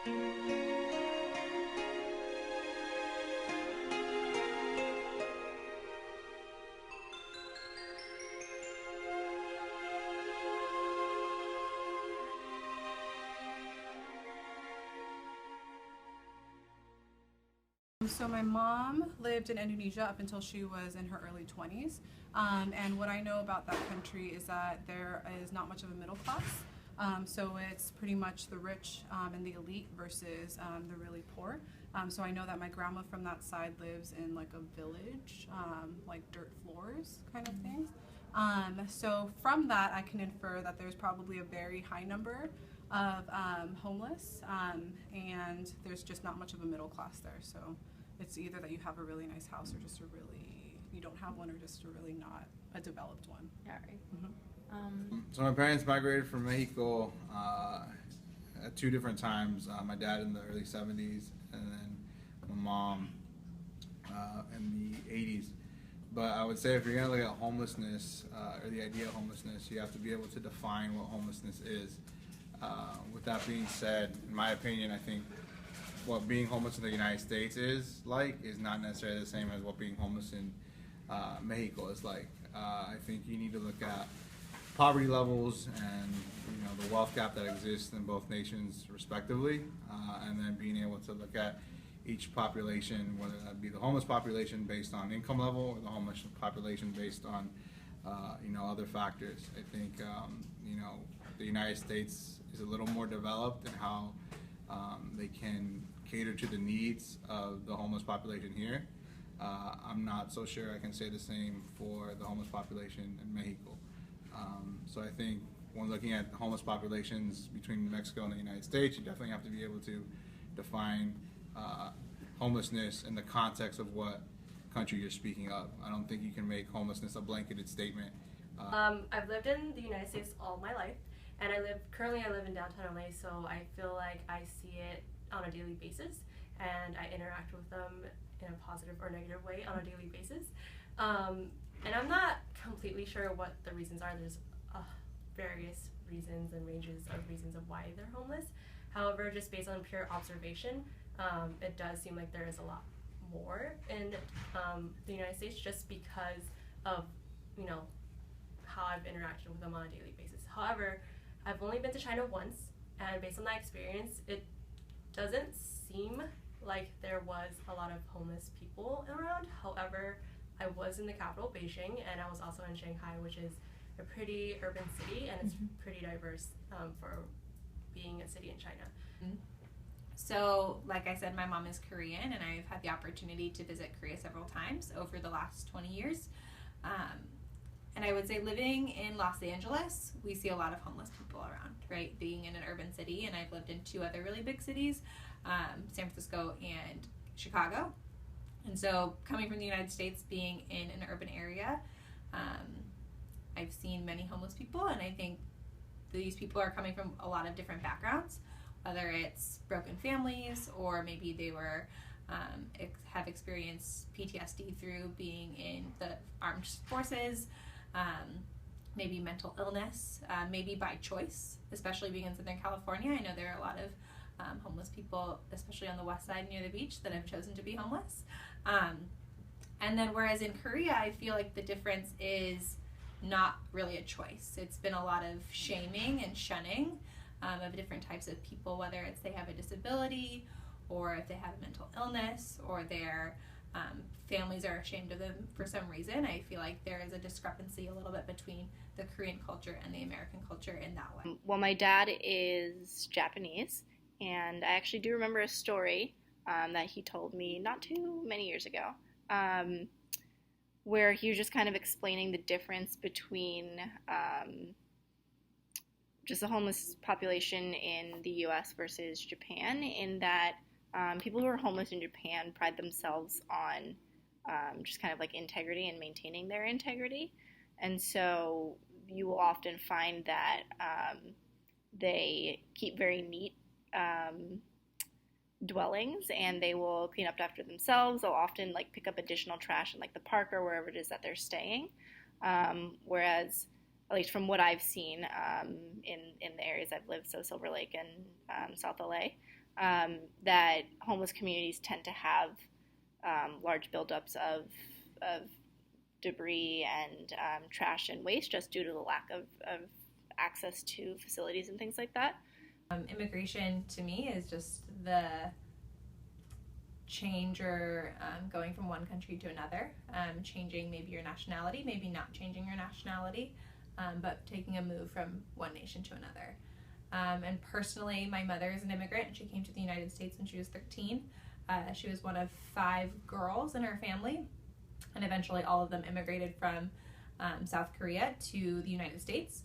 So my mom lived in Indonesia up until she was in her early 20s. And what I know about that country is that there is not much of a middle class. So it's pretty much the rich and the elite versus the really poor. So I know that my grandma from that side lives in like a village, like dirt floors kind of things. So from that, I can infer that there's probably a very high number of homeless, and there's just not much of a middle class there. So it's either that you have a really nice house or just a really, you don't have one, or just a really not a developed one. Yeah, right. So my parents migrated from Mexico at two different times. My dad in the early 70s, and then my mom in the 80s. But I would say if you're going to look at homelessness, or the idea of homelessness, you have to be able to define what homelessness is. With that being said, in my opinion, I think what being homeless in the United States is not necessarily the same as what being homeless in Mexico is like. I think you need to look at poverty levels and the wealth gap that exists in both nations respectively, and then being able to look at each population, whether that be the homeless population based on income level or the homeless population based on other factors. I think the United States is a little more developed in how they can cater to the needs of the homeless population here. I'm not so sure I can say the same for the homeless population in Mexico. So I think when looking at the homeless populations between Mexico and the United States, you definitely have to be able to define homelessness in the context of what country you're speaking of. I don't think you can make homelessness a blanketed statement. I've lived in the United States all my life, and currently I live in downtown LA, so I feel like I see it on a daily basis, and I interact with them in a positive or negative way on a daily basis. And I'm not completely sure what the reasons are. There's various reasons and ranges of reasons of why they're homeless. However, just based on pure observation, it does seem like there is a lot more in the United States, just because of how I've interacted with them on a daily basis. However, I've only been to China once, and based on that experience, it doesn't seem like there was a lot of homeless people around. However, I was in the capital, Beijing, and I was also in Shanghai, which is a pretty urban city, and it's pretty diverse for being a city in China. So, like I said, my mom is Korean, and I've had the opportunity to visit Korea several times over the last 20 years. And I would say living in Los Angeles, we see a lot of homeless people around, right? Being in an urban city, and I've lived in two other really big cities, San Francisco and Chicago. And so coming from the United States, being in an urban area, I've seen many homeless people, and I think these people are coming from a lot of different backgrounds, whether it's broken families or maybe they were have experienced PTSD through being in the armed forces, maybe mental illness, maybe by choice, especially being in Southern California. I know there are a lot of homeless people, especially on the west side near the beach, that have chosen to be homeless. And then whereas in Korea, I feel like the difference is not really a choice. It's been a lot of shaming and shunning of different types of people, whether it's they have a disability or if they have a mental illness or their families are ashamed of them for some reason. I feel like there is a discrepancy a little bit between the Korean culture and the American culture in that way. Well, my dad is Japanese, and I actually do remember a story that he told me not too many years ago, where he was just kind of explaining the difference between just the homeless population in the U.S. versus Japan, in that people who are homeless in Japan pride themselves on just kind of like integrity and maintaining their integrity. And so you will often find that they keep very neat dwellings, and they will clean up after themselves. They'll often like pick up additional trash in like the park or wherever it is that they're staying. Whereas, at least from what I've seen in the areas I've lived, so Silver Lake and South LA, that homeless communities tend to have large buildups of debris and trash and waste just due to the lack of access to facilities and things like that. Immigration to me is just the change or going from one country to another, changing maybe your nationality, maybe not changing your nationality, but taking a move from one nation to another. And personally, my mother is an immigrant, and she came to the United States when she was 13. She was one of 5 girls in her family, and eventually all of them immigrated from South Korea to the United States.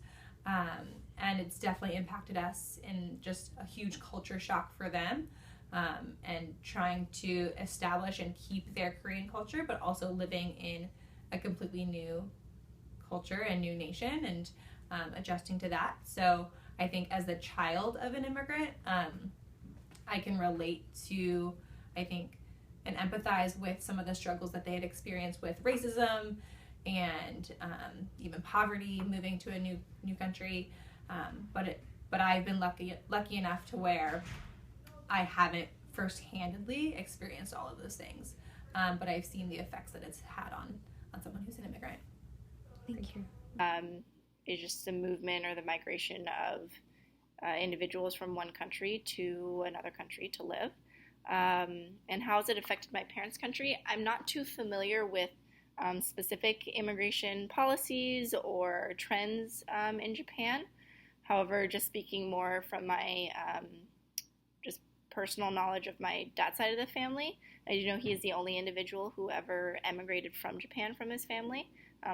And it's definitely impacted us in just a huge culture shock for them, and trying to establish and keep their Korean culture, but also living in a completely new culture and new nation, and adjusting to that. So I think as the child of an immigrant, I can relate to, I think, and empathize with some of the struggles that they had experienced with racism and even poverty, moving to a new country. But I've been lucky enough to where I haven't first-handedly experienced all of those things, but I've seen the effects that it's had on someone who's an immigrant. Thank you. It's just the movement or the migration of individuals from one country to another country to live. And how has it affected my parents' country? I'm not too familiar with specific immigration policies or trends in Japan. However, just speaking more from my just personal knowledge of my dad's side of the family, I do know he is the only individual who ever emigrated from Japan from his family.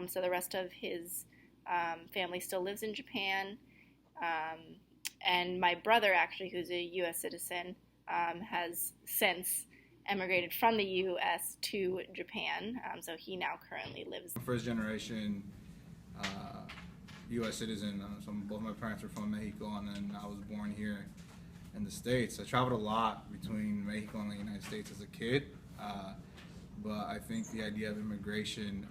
So the rest of his family still lives in Japan. And my brother, actually, who's a U.S. citizen, has since emigrated from the U.S. to Japan. So he now currently lives. First generation U.S. citizen. So both my parents were from Mexico, and then I was born here in the States. I traveled a lot between Mexico and the United States as a kid, but I think the idea of immigration,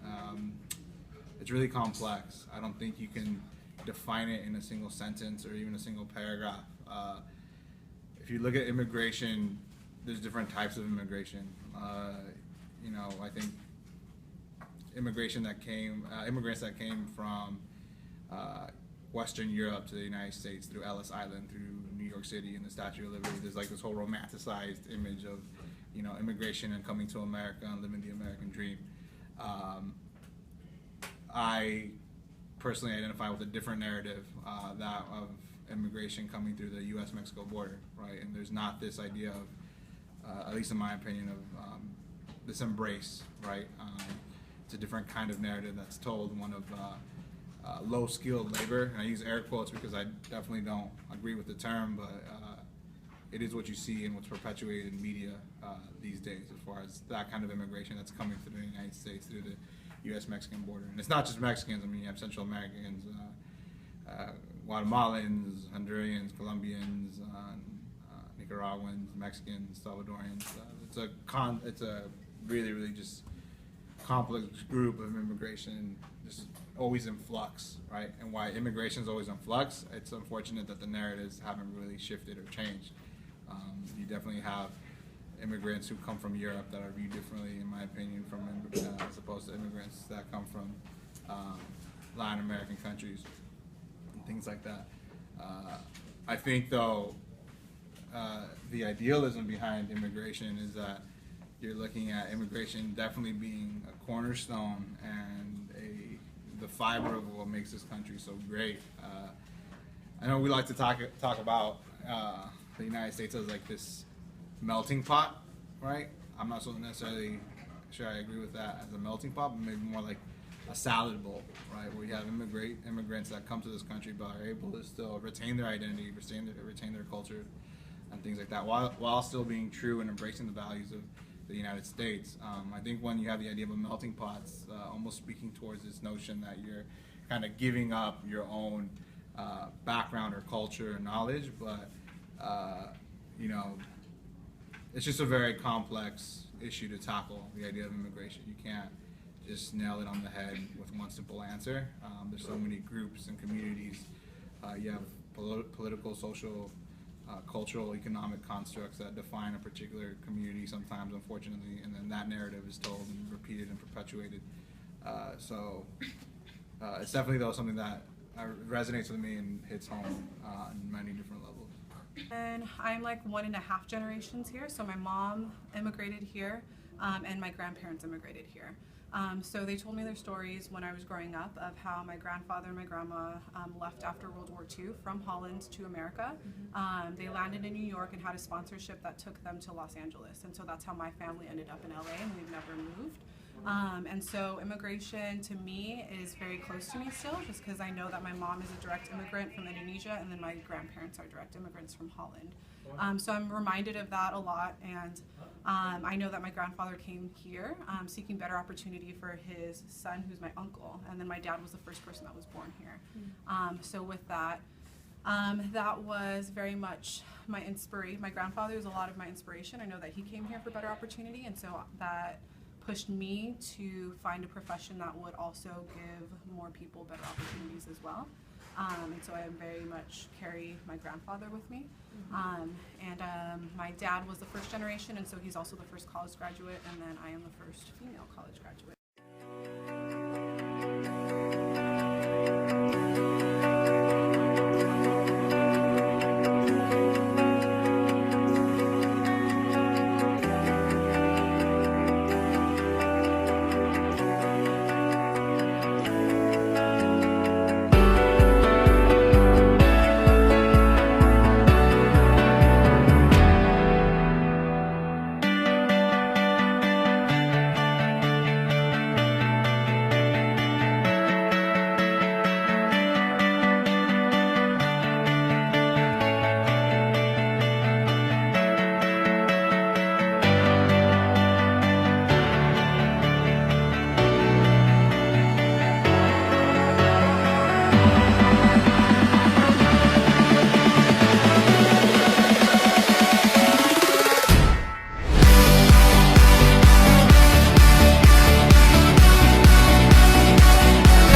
it's really complex. I don't think you can define it in a single sentence or even a single paragraph. If you look at immigration, there's different types of immigration. I think immigrants that came from Western Europe to the United States through Ellis Island, through New York City and the Statue of Liberty. There's like this whole romanticized image of, immigration and coming to America and living the American dream. I personally identify with a different narrative, that of immigration coming through the U.S.-Mexico border, right? And there's not this idea of, at least in my opinion, of this embrace, right? It's a different kind of narrative that's told, one of low-skilled labor. And I use air quotes because I definitely don't agree with the term, but it is what you see and what's perpetuated in media these days, as far as that kind of immigration that's coming through the United States through the U.S.-Mexican border. And it's not just Mexicans. I mean, you have Central Americans, Guatemalans, Hondurans, Colombians, Nicaraguans, Mexicans, Salvadorians. It's a really, really just complex group of immigration, just always in flux, right? And why immigration is always in flux, it's unfortunate that the narratives haven't really shifted or changed. You definitely have immigrants who come from Europe that are viewed differently, in my opinion, from as opposed to immigrants that come from Latin American countries and things like that. I think, though, the idealism behind immigration is that you're looking at immigration definitely being a cornerstone and the fiber of what makes this country so great. I know we like to talk about the United States as like this melting pot, right? I'm not so necessarily sure I agree with that as a melting pot, but maybe more like a salad bowl, right? Where you have immigrants that come to this country but are able to still retain their identity, retain their culture, and things like that, while still being true and embracing the values of the United States. I think when you have the idea of a melting pot, it's almost speaking towards this notion that you're kind of giving up your own background or culture or knowledge, but it's just a very complex issue to tackle, the idea of immigration. You can't just nail it on the head with one simple answer. There's so many groups and communities. You have political, social cultural, economic constructs that define a particular community sometimes, unfortunately, and then that narrative is told and repeated and perpetuated. It's definitely, though, something that resonates with me and hits home on many different levels. And I'm like 1.5 generations here. So my mom immigrated here, and my grandparents immigrated here. So they told me their stories when I was growing up of how my grandfather and my grandma left after World War II from Holland to America. They landed in New York and had a sponsorship that took them to Los Angeles. And so that's how my family ended up in LA, and we've never moved. And so immigration to me is very close to me still, just because I know that my mom is a direct immigrant from Indonesia, and then my grandparents are direct immigrants from Holland. So I'm reminded of that a lot, and I know that my grandfather came here seeking better opportunity for his son, who's my uncle, and then my dad was the first person that was born here. So with that, that was very much my inspiration. My grandfather was a lot of my inspiration. I know that he came here for better opportunity, and so that pushed me to find a profession that would also give more people better opportunities as well. And so I very much carry my grandfather with me. My dad was the first generation, and so he's also the first college graduate, and then I am the first female college graduate.